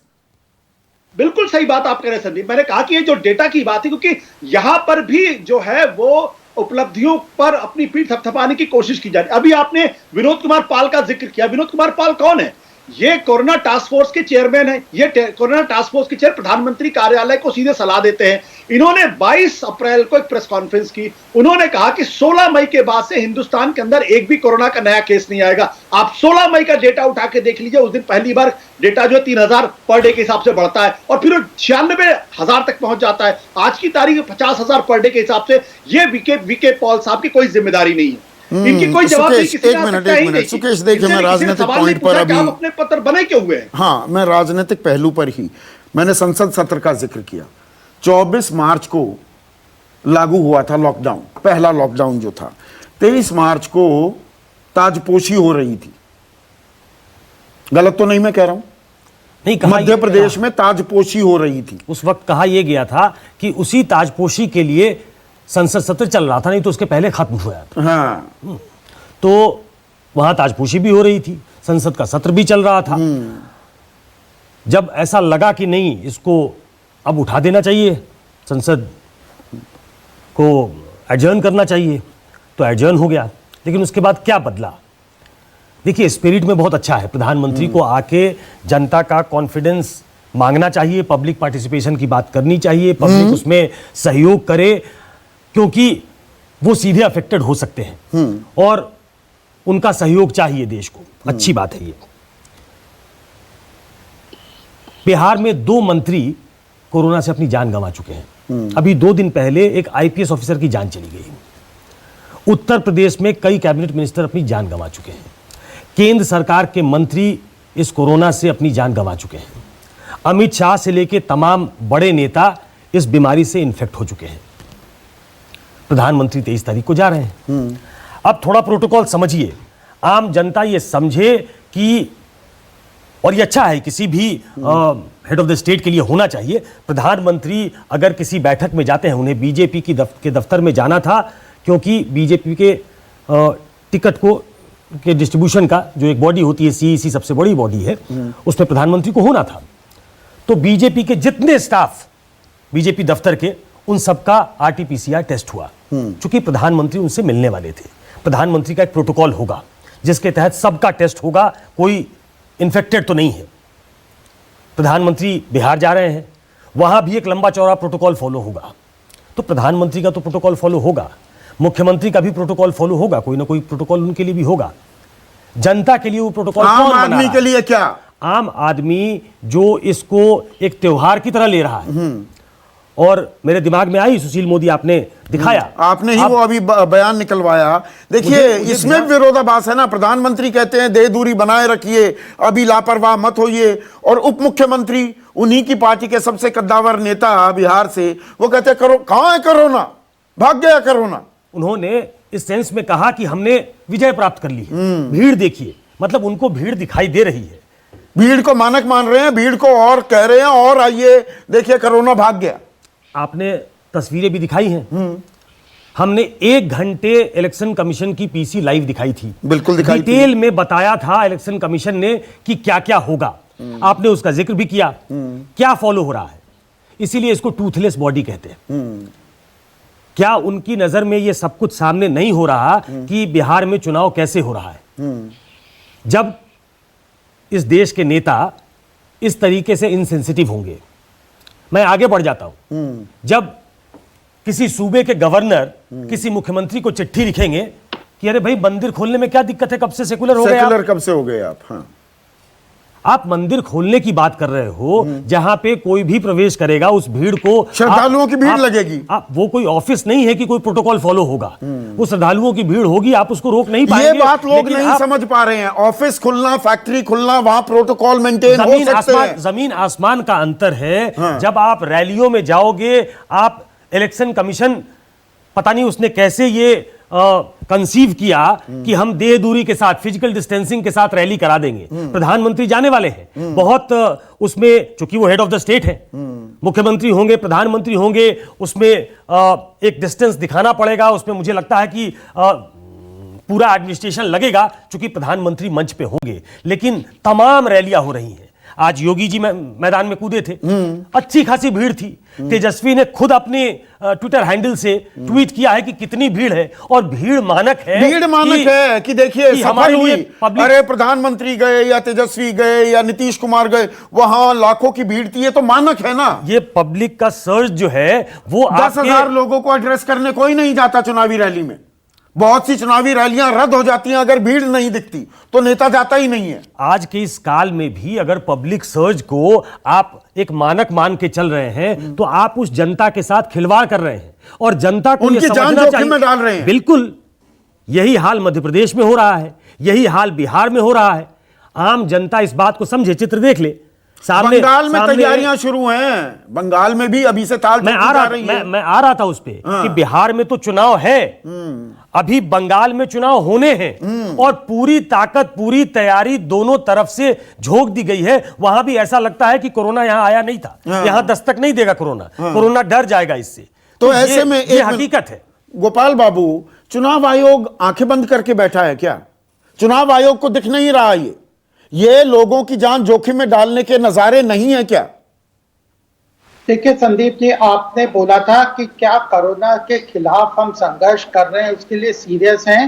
बिल्कुल सही बात आप कह रहे हैं संदीप। मैंने कहा कि ये जो डेटा की बात है, क्योंकि यहां पर भी जो है वो उपलब्धियों पर अपनी पीठ थपथपाने की कोशिश की जा रही है। अभी आपने विनोद कुमार पाल का जिक्र किया। विनोद कुमार पाल कौन है? ये कोरोना टास्क फोर्स के चेयरमैन है। ये कोरोना टास्क फोर्स के चेयर प्रधानमंत्री कार्यालय को सीधे सलाह देते हैं। इन्होंने 22 अप्रैल को एक प्रेस कॉन्फ्रेंस की। उन्होंने कहा कि 16 मई के बाद से हिंदुस्तान के अंदर एक भी कोरोना का नया केस नहीं आएगा। आप 16 मई का डेटा उठा के देख लीजिए, उस दिन पहली बार डेटा जो है 3000 पर डे के हिसाब से बढ़ता है और फिर 96,000 तक पहुंच जाता है। आज की तारीख 50,000 पर डे के हिसाब से। ये वीके पॉल साहब की कोई जिम्मेदारी नहीं है, इनकी कोई जवाबदेही किसी एक मिनट सुकेश, देखिए मैं राजनीतिक पॉइंट पर अभी अपने पत्र बने क्यों हुए हैं? हाँ, मैं राजनीतिक पहलू पर ही, मैंने संसद सत्र का जिक्र किया। 24 मार्च को लागू हुआ था लॉकडाउन, पहला लॉकडाउन जो था, 23 मार्च को ताजपोशी हो रही थी। गलत तो नहीं मैं कह रहा हूं? नहीं, कहा मध्य प्रदेश में ताजपोशी हो रही थी। उस वक्त कहा यह गया था कि उसी ताजपोशी के लिए संसद सत्र चल रहा था, नहीं तो उसके पहले खत्म हुआ था। हाँ, तो वहां ताजपोशी भी हो रही थी, संसद का सत्र भी चल रहा था। जब ऐसा लगा कि नहीं, इसको अब उठा देना चाहिए, संसद को एडजर्न करना चाहिए, तो एडजर्न हो गया। लेकिन उसके बाद क्या बदला? देखिए, स्पिरिट में बहुत अच्छा है, प्रधानमंत्री को आके जनता का कॉन्फिडेंस मांगना चाहिए, पब्लिक पार्टिसिपेशन की बात करनी चाहिए, पब्लिक उसमें सहयोग करे, क्योंकि वो सीधे अफेक्टेड हो सकते हैं और उनका सहयोग चाहिए देश को। अच्छी बात है ये। बिहार में 2 मंत्री कोरोना से अपनी जान गंवा चुके हैं। अभी 2 दिन पहले एक आईपीएस ऑफिसर की जान चली गई। उत्तर प्रदेश में कई कैबिनेट मिनिस्टर अपनी जान गंवा चुके हैं। केंद्र सरकार के मंत्री इस कोरोना से अपनी जान गंवा चुके हैं। अमित शाह से लेकर तमाम बड़े नेता इस बीमारी से इन्फेक्ट हो चुके हैं। प्रधानमंत्री 23 तारीख को जा रहे हैं। अब थोड़ा प्रोटोकॉल समझिए, आम जनता ये समझे कि, और ये अच्छा है, किसी भी हेड ऑफ द स्टेट के लिए होना चाहिए। प्रधानमंत्री अगर किसी बैठक में जाते हैं, उन्हें बीजेपी के दफ्तर में जाना था, क्योंकि बीजेपी के टिकट के डिस्ट्रीब्यूशन का जो एक बॉडी होती है, सीईसी सबसे बड़ी बॉडी है, उसमें प्रधानमंत्री को होना था। तो बीजेपी के जितने स्टाफ बीजेपी दफ्तर के, उन सबका आरटीपीसीआर टेस्ट हुआ, चूंकि प्रधानमंत्री उनसे मिलने वाले थे। प्रधानमंत्री का एक प्रोटोकॉल होगा जिसके तहत सबका टेस्ट होगा, कोई इन्फेक्टेड तो नहीं है। प्रधानमंत्री बिहार जा रहे हैं, वहां भी एक लंबा चौड़ा प्रोटोकॉल फॉलो होगा। तो प्रधानमंत्री का तो प्रोटोकॉल फॉलो होगा, मुख्यमंत्री का भी प्रोटोकॉल फॉलो होगा, कोई ना कोई प्रोटोकॉल उनके लिए भी होगा। जनता के लिए वो प्रोटोकॉल आम कौन बना आदमी रहा के है? लिए क्या? आम आदमी जो इसको एक त्योहार की तरह ले रहा है। और मेरे दिमाग में आई, सुशील मोदी आपने दिखाया, आपने ही वो अभी बयान निकलवाया। देखिए, इसमें विरोधाभास है ना। प्रधानमंत्री कहते हैं देह दूरी बनाए रखिए, अभी लापरवाह मत होइए, और उप मुख्यमंत्री, उन्हीं की पार्टी के सबसे कद्दावर नेता बिहार से, वो कहते हैं करो, कहां है कोरोना, भाग गया कोरोना। उन्होंने इस सेंस में कहा कि हमने विजय प्राप्त कर ली है। भीड़ देखिए, मतलब उनको भीड़ दिखाई दे रही है, भीड़ को मानक मान रहे हैं, भीड़ को और कह रहे हैं और आइए देखिए कोरोना भाग गया। आपने तस्वीरें भी दिखाई हैं। हमने 1 घंटे इलेक्शन कमीशन की पीसी लाइव दिखाई थी, बिल्कुल दिखाई थी। डिटेल में बताया था इलेक्शन कमीशन ने कि क्या क्या होगा। आपने उसका जिक्र भी किया, क्या फॉलो हो रहा है। इसीलिए इसको टूथलेस बॉडी कहते हैं। क्या उनकी नजर में यह सब कुछ सामने नहीं हो रहा कि बिहार में चुनाव कैसे हो रहा है? जब इस देश के नेता इस तरीके से इनसेंसिटिव होंगे, मैं आगे बढ़ जाता हूं, जब किसी सूबे के गवर्नर किसी मुख्यमंत्री को चिट्ठी लिखेंगे कि अरे भाई मंदिर खोलने में क्या दिक्कत है, कब से सेकुलर हो गए आप? सेकुलर कब से हो गए आप? हाँ, आप मंदिर खोलने की बात कर रहे हो, जहां पे कोई भी प्रवेश करेगा उस भीड़ को, श्रद्धालुओं की भीड़ लगेगी। वो कोई ऑफिस नहीं है कि कोई प्रोटोकॉल फॉलो होगा। वो श्रद्धालुओं की भीड़ होगी, आप उसको रोक नहीं पाएंगे। ये बात लोग नहीं समझ पा रहे हैं। ऑफिस खुलना, फैक्ट्री खुलना, वहां प्रोटोकॉल मेंटेन हो सकते हैं। जमीन आसमान का अंतर है। हाँ। जब आप रैलियों में जाओगे, आप इलेक्शन कमीशन, पता नहीं उसने कैसे ये कंसीव किया कि हम देह दूरी के साथ, फिजिकल डिस्टेंसिंग के साथ रैली करा देंगे। प्रधानमंत्री जाने वाले हैं, बहुत उसमें, चूंकि वो हेड ऑफ द स्टेट है, मुख्यमंत्री होंगे, प्रधानमंत्री होंगे, उसमें एक डिस्टेंस दिखाना पड़ेगा। उसमें मुझे लगता है कि पूरा एडमिनिस्ट्रेशन लगेगा, चूंकि प्रधानमंत्री मंच पे होंगे। लेकिन तमाम रैलियां हो रही हैं। आज योगी जी मैदान में कूदे थे, अच्छी खासी भीड़ थी। तेजस्वी ने खुद अपने ट्विटर हैंडल से ट्वीट किया है कि कितनी भीड़ है, और भीड़ मानक है। भीड़ मानक है कि देखिए सफल हुई। अरे प्रधानमंत्री गए या तेजस्वी गए या नीतीश कुमार गए, वहां लाखों की भीड़ थी, ये तो मानक है ना। ये पब्लिक का सर्च जो है वो 10,000 लोगों को एड्रेस करने कोई नहीं जाता चुनावी रैली में। बहुत सी चुनावी रैलियां रद्द हो जाती हैं अगर भीड़ नहीं दिखती, तो नेता जाता ही नहीं है। आज के इस काल में भी अगर पब्लिक सर्च को आप एक मानक मान के चल रहे हैं, तो आप उस जनता के साथ खिलवाड़ कर रहे हैं और जनता को उनकी जान जोखिम में डाल रहे हैं। बिल्कुल यही हाल मध्य प्रदेश में हो रहा है, यही हाल बिहार में हो रहा है। आम जनता इस बात को समझे, चित्र देख ले सामने बंगाल में सामने- तैयारियां शुरू हैं, बंगाल में भी अभी से ताल मैं आ रहा मैं आ रहा था उस पे कि बिहार में तो चुनाव है, अभी बंगाल में चुनाव होने हैं और पूरी ताकत पूरी तैयारी दोनों तरफ से झोंक दी गई है। वहां भी ऐसा लगता है कि कोरोना यहां आया नहीं था, यहां दस्तक नहीं देगा कोरोना, कोरोना डर जाएगा इससे। तो ऐसे में ये हकीकत है। गोपाल बाबू, चुनाव आयोग आंखें बंद करके बैठा है क्या? चुनाव आयोग को दिख नहीं रहा ये लोगों की जान जोखिम में डालने के नजारे नहीं है क्या? देखिए संदीप जी, आपने बोला था कि क्या कोरोना के खिलाफ हम संघर्ष कर रहे हैं उसके लिए सीरियस हैं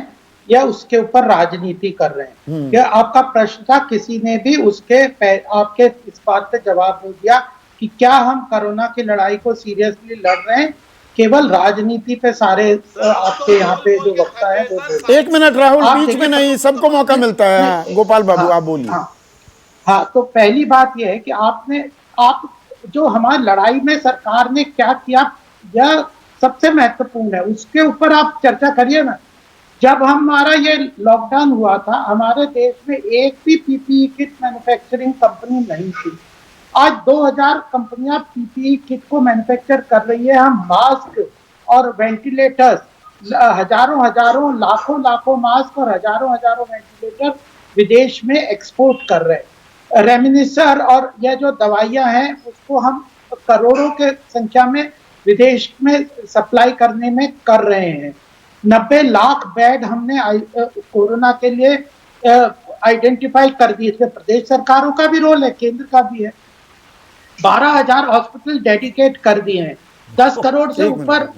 या उसके ऊपर राजनीति कर रहे हैं। यह आपका प्रश्न था, किसी ने भी आपके इस बात पे जवाब नहीं दिया कि क्या हम कोरोना की लड़ाई को सीरियसली लड़ रहे हैं, केवल राजनीति पे सारे आपके यहाँ पे जो वक्ता है वो। एक मिनट राहुल, बीच में नहीं, सबको मौका मिलता है। हाँ, गोपाल बाबू आप बोलिए। हाँ, तो पहली बात यह है कि आप जो हमारी लड़ाई में सरकार ने क्या किया यह सबसे महत्वपूर्ण है, उसके ऊपर आप चर्चा करिए ना। जब हमारा ये लॉकडाउन हुआ था, हमारे देश में एक भी पीपीई किट मैन्युफैक्चरिंग कंपनी नहीं थी। आज 2000 कंपनियां पीपीई किट को मैन्युफैक्चर कर रही है। हम मास्क और वेंटिलेटर्स, हजारों लाखों मास्क और हजारों वेंटिलेटर विदेश में एक्सपोर्ट कर रहे हैं। रेमडेसिविर और यह जो दवाइयां हैं उसको हम करोड़ों के संख्या में विदेश में सप्लाई करने में कर रहे हैं। 90 लाख बेड हमने कोरोना के लिए आइडेंटिफाई कर दिए थे। प्रदेश सरकारों का भी रोल है, केंद्र का भी है। 12,000 हॉस्पिटल डेडिकेट कर दिए हैं, 10 करोड़ से ऊपर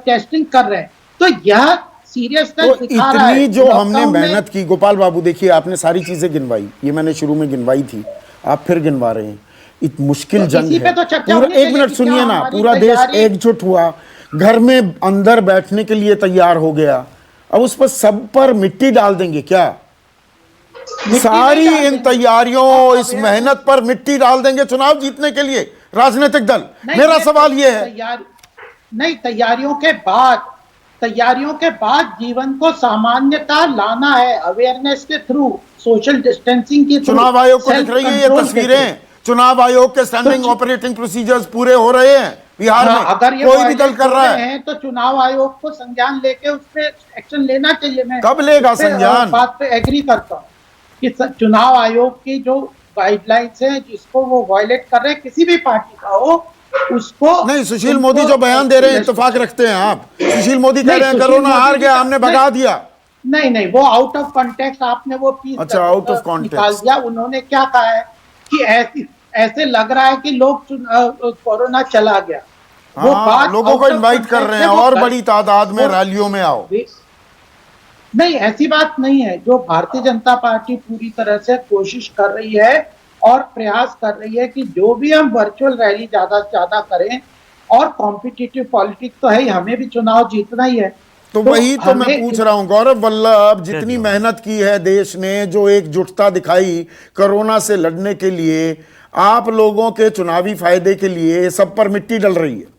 टेस्टिंग कर रहे हैं। तो यह सीरियसनेस दिखा रहा है। इतनी जो हमने मेहनत की, गोपाल बाबू देखिए, आपने सारी चीजें गिनवाई, ये मैंने शुरू में गिनवाई थी, आप फिर गिनवा रहे हैं। इत मुश्किल जंग है। पूरा, एक मिनट सुनिए ना, पूरा देश एकजुट हुआ, घर में अंदर बैठने के लिए तैयार हो गया। अब उस पर सब पर मिट्टी डाल देंगे क्या? सारी इन तैयारियों, इस मेहनत पर मिट्टी डाल देंगे चुनाव जीतने के लिए राजनीतिक दल? मेरा सवाल यह है। नहीं, तैयारियों के बाद जीवन को सामान्यता लाना है, अवेयरनेस के थ्रू, सोशल डिस्टेंसिंग के थ्रू। चुनाव आयोग को दिख रही है ये तस्वीरें? चुनाव आयोग के स्टैंडिंग ऑपरेटिंग प्रोसीजर्स पूरे हो रहे हैं बिहार में? अगर ये कोई भी दल कर रहा है तो चुनाव आयोग को संज्ञान लेके उस पर एक्शन लेना चाहिए। मैं कब लेगा संज्ञान? बात पे एग्री करता हूँ कि चुनाव आयोग की जो गाइडलाइंस है जिसको वो वायलेट कर रहे हैं, किसी भी पार्टी का हो, उसको नहीं। सुशील मोदी जो बयान दे रहे हैं, इत्तेफाक रखते हैं आप? सुशील मोदी कह रहे हैं कोरोना हार गया, हमने भगा दिया। नहीं, वो आउट ऑफ कॉन्टेक्स्ट आपने वो पीस आउट ऑफ कॉन्टेक्स्ट निकाल दिया। उन्होंने क्या कहा है कि ऐसे लग रहा है कि लोग कोरोना चला गया। वो बात लोगों को इनवाइट कर रहे हैं और बड़ी तादाद में रैलियों में आओ। नहीं, ऐसी बात नहीं है। जो भारतीय जनता पार्टी पूरी तरह से कोशिश कर रही है और प्रयास कर रही है कि जो भी हम वर्चुअल रैली ज्यादा से ज्यादा करें, और कॉम्पिटिटिव पॉलिटिक्स तो है ही, हमें भी चुनाव जीतना ही है। तो वही तो मैं पूछ रहा हूं गौरव वल्लभ, जितनी मेहनत की है देश ने, जो एकजुटता दिखाई कोरोना से लड़ने के लिए, आप लोगों के चुनावी फायदे के लिए, सब पर मिट्टी डल रही है।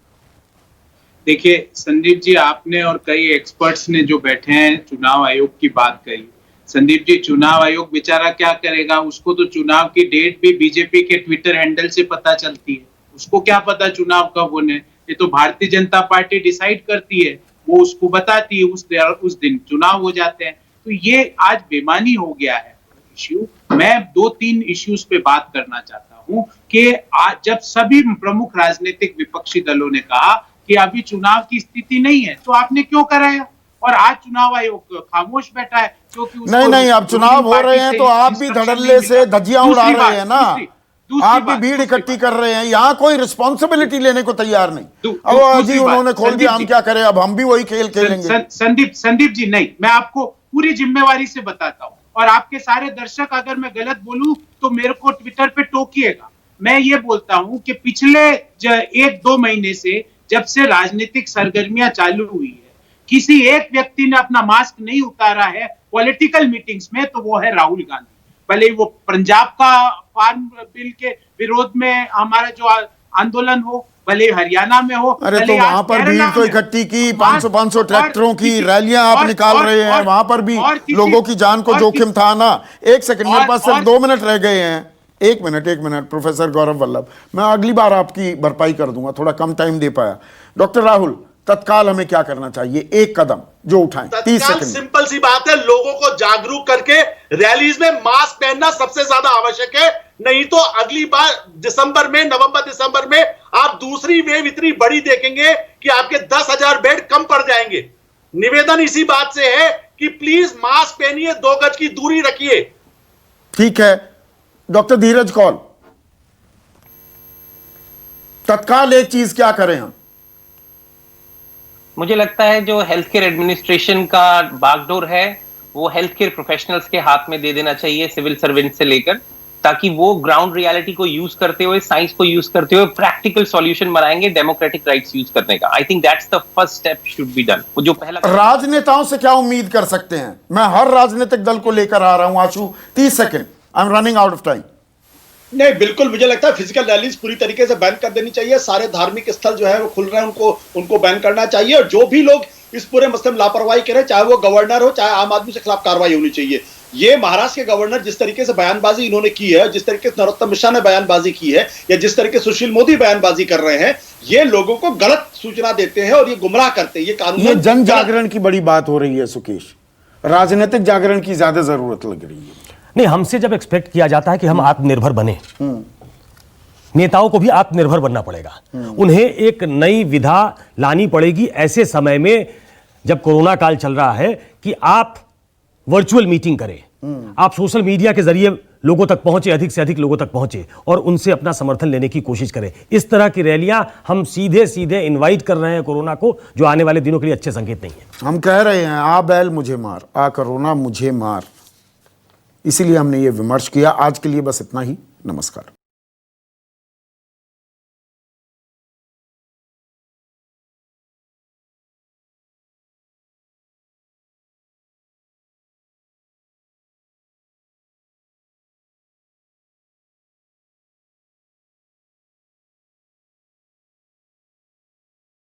देखिए संदीप जी, आपने और कई एक्सपर्ट्स ने जो बैठे हैं चुनाव आयोग की बात कही। संदीप जी, चुनाव आयोग बेचारा क्या करेगा? उसको तो चुनाव की डेट भी बीजेपी के ट्विटर हैंडल से पता चलती है। उसको क्या पता चुनाव कब होने? ये तो भारतीय जनता पार्टी डिसाइड करती है, वो उसको बताती है, उस दिन चुनाव हो जाते हैं। तो ये आज बेमानी हो गया है इश्यू। मैं 2-3 इश्यूज पे बात करना चाहता हूं कि आज जब सभी प्रमुख राजनीतिक विपक्षी दलों ने कहा कि अभी चुनाव की स्थिति नहीं है, तो आपने क्यों कराया? और आज चुनाव आयोग खामोश बैठा है क्योंकि नहीं, अब चुनाव हो रहे हैं तो आप भी धड़ल्ले से धज्जियां उड़ा रहे हैं ना, आप भी भीड़ इकट्ठी कर रहे हैं। यहाँ कोई रिस्पॉन्सिबिलिटी लेने को तैयार नहीं। अब जी उन्होंने खोल दिया, हम क्या करें? अब हम भी वही खेल खेलेंगे। संदीप जी, नहीं, मैं आपको पूरी जिम्मेवारी से बताता हूँ, और आपके सारे दर्शक अगर मैं गलत बोलूं तो मेरे को ट्विटर पे टोकिएगा। मैं ये बोलता हूं कि पिछले 1-2 महीने से, जब से राजनीतिक सरगर्मियां चालू हुई है, किसी एक व्यक्ति ने अपना मास्क नहीं उतारा है पॉलिटिकल मीटिंग्स में, तो वो है राहुल गांधी। भले वो पंजाब का फार्म बिल के विरोध में हमारा जो आंदोलन हो, भले हरियाणा में हो, अरे तो वहां पर भीड़ तो इकट्ठी की, 500 ट्रैक्टरों की रैलियां आप निकाल रहे हैं, वहां पर भी लोगों की जान को जोखिम था ना। एक सेकंड, मेरे पास सिर्फ 2 मिनट रह गए हैं। एक मिनट प्रोफेसर गौरव वल्लभ, मैं अगली बार आपकी भरपाई कर दूंगा, थोड़ा कम टाइम दे पाया। डॉक्टर राहुल, तत्काल हमें क्या करना चाहिए, एक कदम जो उठाएं, 30 तत्काल सेकंड। सिंपल सी बात है, लोगों को जागरूक करके रैलीज में मास्क पहनना सबसे ज्यादा आवश्यक है। नहीं तो अगली बार दिसंबर में, नवंबर दिसंबर में आप दूसरी वेव इतनी बड़ी देखेंगे कि आपके 10,000 बेड कम पड़ जाएंगे। निवेदन इसी बात से है कि प्लीज मास्क पहनिए, 2 गज की दूरी रखिए। ठीक है, डॉक्टर धीरज कौल, तत्काल एक चीज क्या करें हम? मुझे लगता है जो हेल्थ केयर एडमिनिस्ट्रेशन का बागडोर है वो हेल्थ केयर प्रोफेशनल्स के हाथ में दे देना चाहिए, सिविल सर्वेंट से लेकर, ताकि वो ग्राउंड रियलिटी को यूज करते हुए, साइंस को यूज करते हुए प्रैक्टिकल सॉल्यूशन बनाएंगे डेमोक्रेटिक राइट्स यूज करने का। I think that's the first step should be done. वो जो पहला, राजनेताओं से क्या उम्मीद कर सकते हैं? मैं हर राजनीतिक दल को लेकर आ रहा हूं। आशु, 30 second, I am running out of time. नहीं, बिल्कुल मुझे लगता है फिजिकल रैलीज पूरी तरीके से बैन कर देनी चाहिए। सारे धार्मिक स्थल जो है वो खुल रहे हैं, उनको बैन करना चाहिए। और जो भी लोग इस पूरे मसले में लापरवाही करें, चाहे वो गवर्नर हो चाहे आम आदमी, से खिलाफ कार्रवाई होनी चाहिए। ये महाराष्ट्र के गवर्नर जिस तरीके से बयानबाजी इन्होंने की है, जिस तरीके से नरोत्तम मिश्रा ने बयानबाजी की है, या जिस तरीके से सुशील मोदी बयानबाजी कर रहे हैं, ये लोगों को गलत सूचना देते हैं और ये गुमराह करते हैं। ये कानून, ये जन जागरण की बड़ी बात हो रही है सुकेश, राजनीतिक जागरण की ज्यादा जरूरत लग रही है। नहीं, हमसे जब एक्सपेक्ट किया जाता है कि हम आत्मनिर्भर बने, नेताओं को भी आत्मनिर्भर बनना पड़ेगा। उन्हें एक नई विधा लानी पड़ेगी ऐसे समय में जब कोरोना काल चल रहा है कि आप वर्चुअल मीटिंग करें, आप सोशल मीडिया के जरिए लोगों तक पहुंचे, अधिक से अधिक लोगों तक पहुंचे और उनसे अपना समर्थन लेने की कोशिश करें। इस तरह की रैलियां हम सीधे सीधे इनवाइट कर रहे हैं कोरोना को, जो आने वाले दिनों के लिए अच्छे संकेत नहीं है। हम कह रहे हैं आ बैल मुझे मार, आ कोरोना मुझे मार, इसीलिए हमने ये विमर्श किया। आज के लिए बस इतना ही, नमस्कार।